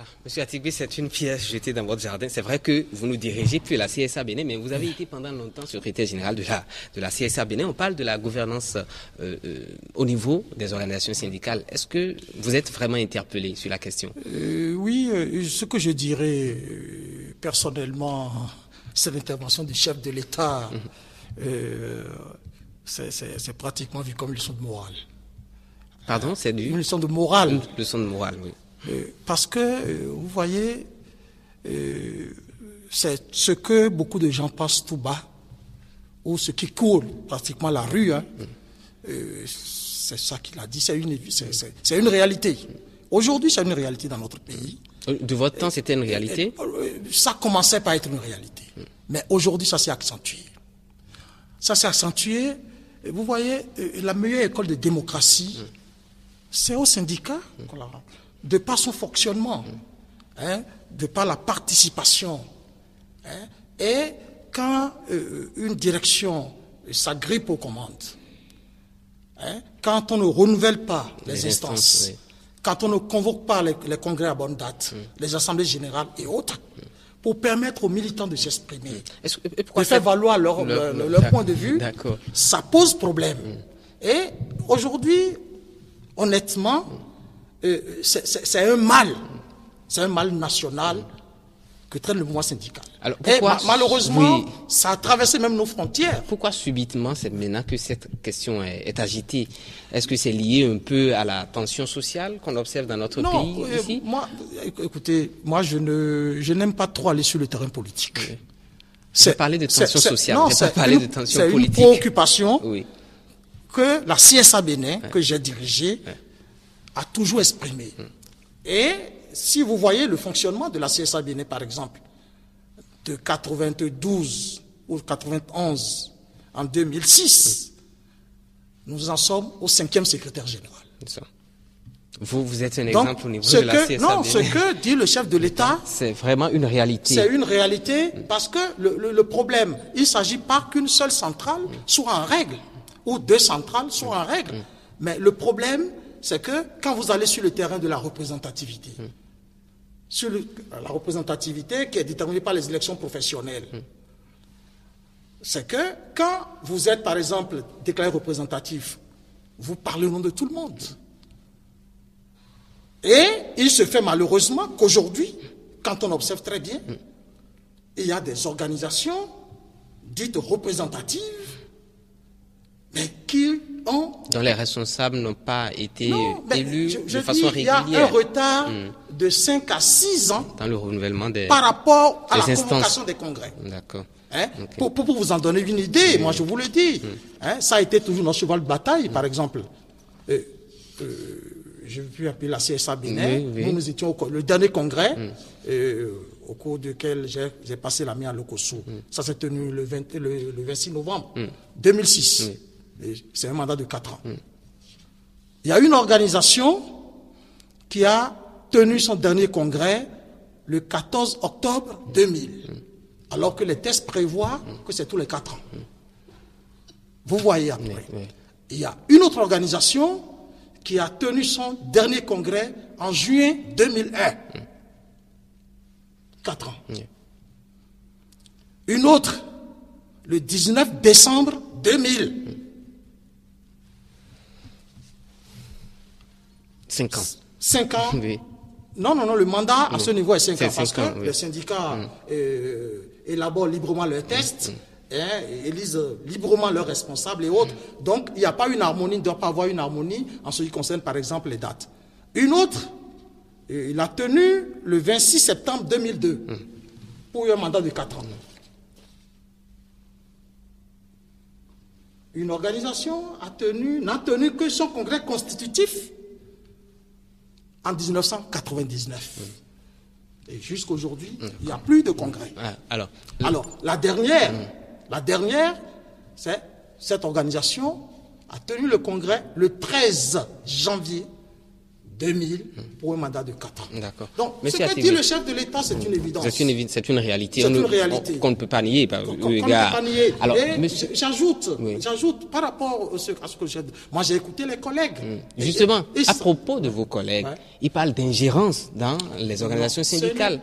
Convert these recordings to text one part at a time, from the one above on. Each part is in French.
Voilà. Monsieur Atigbe, c'est une pièce jetée dans votre jardin. C'est vrai que vous nous dirigez plus la CSA Bénin, mais vous avez été pendant longtemps secrétaire général de la CSA Bénin. On parle de la gouvernance au niveau des organisations syndicales. Est-ce que vous êtes vraiment interpellé sur la question? Oui, ce que je dirais personnellement, c'est l'intervention du chef de l'État. C'est pratiquement vu comme une leçon de morale. Pardon, c'est une leçon de morale. Une leçon de morale, oui. Parce que, vous voyez, c'est ce que beaucoup de gens passent tout bas, ou ce qui court pratiquement la rue, hein, c'est ça qu'il a dit, c'est une réalité. Aujourd'hui, c'est une réalité dans notre pays. De votre temps, c'était une réalité? Ça commençait par être une réalité. Mais aujourd'hui, ça s'est accentué. Ça s'est accentué. Vous voyez, la meilleure école de démocratie, c'est au syndicat, de par son fonctionnement, hein, de par la participation. Hein, et quand une direction s'agrippe aux commandes, hein, quand on ne renouvelle pas les instances, oui. Quand on ne convoque pas les congrès à bonne date, les assemblées générales et autres, pour permettre aux militants de s'exprimer, de faire valoir leur point de vue, ça pose problème. Et aujourd'hui, honnêtement, c'est un mal national que traîne le mouvement syndical. Alors, pourquoi, malheureusement, oui, ça a traversé même nos frontières. Pourquoi subitement, c'est maintenant que cette question est agitée? Est-ce que c'est lié un peu à la tension sociale qu'on observe dans notre pays ici? Écoutez, moi je n'aime pas trop aller sur le terrain politique. Oui. J'ai parlé de tension sociale, j'ai pas parlé de tension politique. C'est une préoccupation oui. que la CSA Bénin, que j'ai dirigée, a toujours exprimée. Et si vous voyez le fonctionnement de la CSA Bénin, par exemple, de 92 ou 91 en 2006, nous en sommes au 5e secrétaire général. Vous êtes un exemple au niveau de la CSA Non, Bénin. ce que dit le chef de l'État, c'est vraiment une réalité. C'est une réalité parce que le problème, il ne s'agit pas qu'une seule centrale soit en règle, ou deux centrales soient en règle. Mais le problème, c'est que quand vous allez sur le terrain de la représentativité, sur la représentativité qui est déterminée par les élections professionnelles, c'est que quand vous êtes, par exemple, déclaré représentatif, vous parlez au nom de tout le monde. Et il se fait malheureusement qu'aujourd'hui, quand on observe très bien, il y a des organisations dites représentatives, mais qui ont... dont les responsables n'ont pas été élus de façon régulière. Il y a un retard de 5 à 6 ans dans le renouvellement des par rapport à la convocation des congrès. D'accord. Hein? Okay. Pour vous en donner une idée, moi je vous le dis, hein, ça a été toujours notre cheval de bataille, par exemple. Je vais plus appeler la CSA Bénin. Nous étions le dernier congrès au cours duquel j'ai passé la main à Lokosso. Ça s'est tenu le 26 novembre 2006. C'est un mandat de 4 ans. Il y a une organisation qui a tenu son dernier congrès le 14 octobre 2000, alors que les tests prévoient que c'est tous les 4 ans. Vous voyez après. Il y a une autre organisation qui a tenu son dernier congrès en juin 2001. 4 ans. Une autre, le 19 décembre 2000. 5 ans. 5 ans. Oui. Non, le mandat à ce niveau est 5 ans. Parce que les syndicats élaborent librement leurs tests. Élisent librement leurs responsables et autres. Donc, il n'y a pas une harmonie, il ne doit pas avoir une harmonie en ce qui concerne, par exemple, les dates. Une autre, il a tenu le 26 septembre 2002 pour un mandat de 4 ans. Une organisation n'a tenu que son congrès constitutif en 1999. Et jusqu'aujourd'hui, il n'y a plus de congrès. Alors, la dernière, c'est cette organisation a tenu le congrès le 13 janvier 2000 pour un mandat de 4 ans. D'accord. Donc, Monsieur ce que Attivé, dit le chef de l'État, c'est une évidence. C'est une réalité. C'est une réalité. Qu'on ne peut pas nier. Qu'on ne peut pas nier. Alors, et monsieur... j'ajoute par rapport à ce que j'ai... Moi, j'ai écouté les collègues. Justement, à propos de vos collègues, ils parlent d'ingérence dans les organisations syndicales.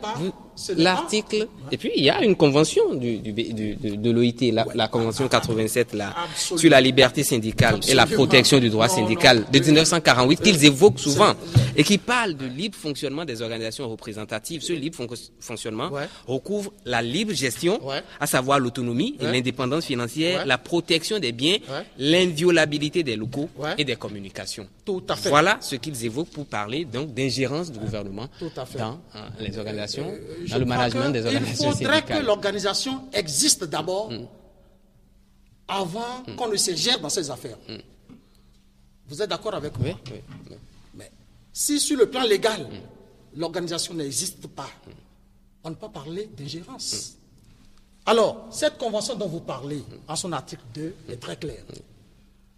L'article... Et puis, il y a une convention de l'OIT, la convention 87, sur la liberté syndicale et la protection du droit syndical de 1948, qu'ils évoquent souvent et qui parle du libre fonctionnement des organisations représentatives. Ce libre fonctionnement recouvre la libre gestion, à savoir l'autonomie et l'indépendance financière, la protection des biens, l'inviolabilité des locaux et des communications. Tout à fait. Voilà ce qu'ils évoquent pour parler donc d'ingérence du gouvernement dans les organisations, dans le management des organisations syndicales. Il faudrait que l'organisation existe d'abord avant qu'on ne se gère dans ces affaires. Vous êtes d'accord avec moi? Oui. Mais si sur le plan légal, l'organisation n'existe pas, on ne peut pas parler d'ingérence. Alors, cette convention dont vous parlez, en son article 2, est très claire.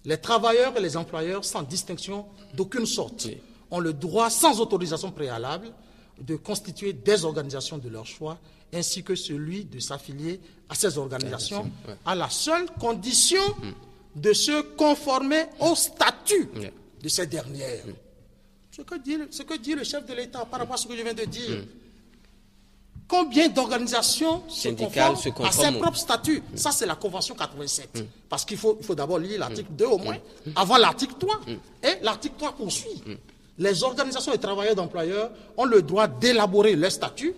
Les travailleurs et les employeurs, sans distinction d'aucune sorte, ont le droit, sans autorisation préalable, de constituer des organisations de leur choix, ainsi que celui de s'affilier à ces organisations, à la seule condition de se conformer au statut de ces dernières. Ce que dit le chef de l'État par rapport à ce que je viens de dire. Combien d'organisations se conforment à ses propres statuts? Ça, c'est la Convention 87. Parce qu'il faut d'abord lire l'article 2 au moins, avant l'article 3. Et l'article 3 poursuit. Les organisations de travailleurs et d'employeurs ont le droit d'élaborer leurs statuts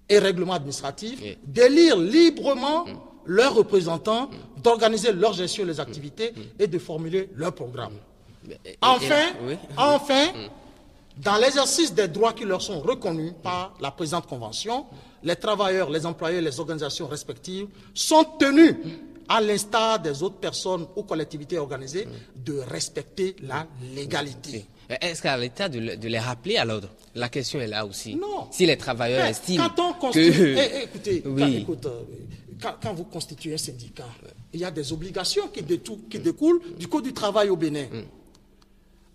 et règlements administratifs, d'élire librement leurs représentants, d'organiser leur gestion des activités et de formuler leurs programmes. Enfin, dans l'exercice des droits qui leur sont reconnus par la présente convention, les travailleurs, les employés et les organisations respectives sont tenus, à l'instar des autres personnes ou collectivités organisées, de respecter la légalité. Est-ce qu'à l'État de les rappeler à l'ordre? La question est là aussi. Non. Si les travailleurs estiment Écoutez, quand vous constituez un syndicat, il y a des obligations qui découlent du Code du travail au Bénin.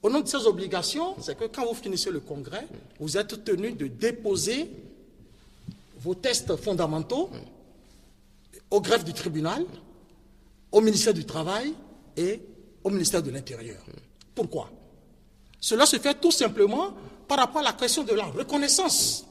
Au nom de ces obligations, c'est que quand vous finissez le congrès, vous êtes tenu de déposer vos tests fondamentaux au greffe du tribunal, au ministère du Travail et au ministère de l'Intérieur. Pourquoi? Cela se fait tout simplement par rapport à la question de la reconnaissance.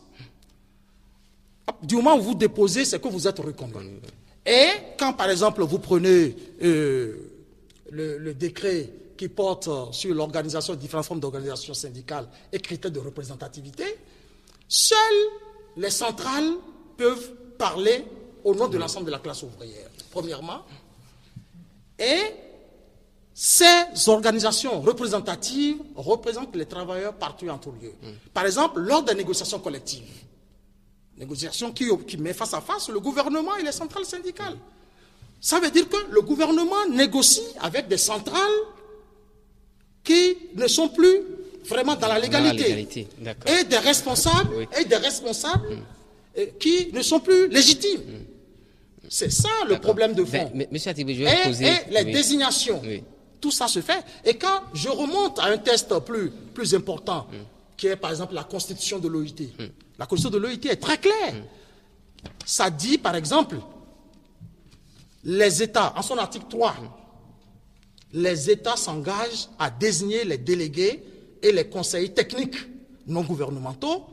Du moment où vous déposez, c'est que vous êtes reconnu. Et quand, par exemple, vous prenez le décret qui porte sur l'organisation de différentes formes d'organisation syndicale et critères de représentativité, seules les centrales peuvent parler au nom de l'ensemble de la classe ouvrière, premièrement. Et ces organisations représentatives représentent les travailleurs partout en tout lieu. Par exemple, lors des négociations collectives, négociations qui met face à face le gouvernement et les centrales syndicales. Ça veut dire que le gouvernement négocie avec des centrales qui ne sont plus vraiment dans la légalité. Et des responsables, qui ne sont plus légitimes. C'est ça le problème de fond. Monsieur Attivé, je vais poser... Et les désignations. Tout ça se fait. Et quand je remonte à un test plus important, qui est par exemple la constitution de l'OIT, la constitution de l'OIT est très claire. Ça dit par exemple, les États, en son article 3, les États s'engagent à désigner les délégués et les conseillers techniques non gouvernementaux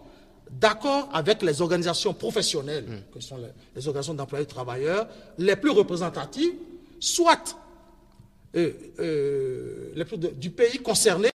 d'accord avec les organisations professionnelles, que sont les organisations d'employés et de travailleurs, les plus représentatives, soit du pays concerné,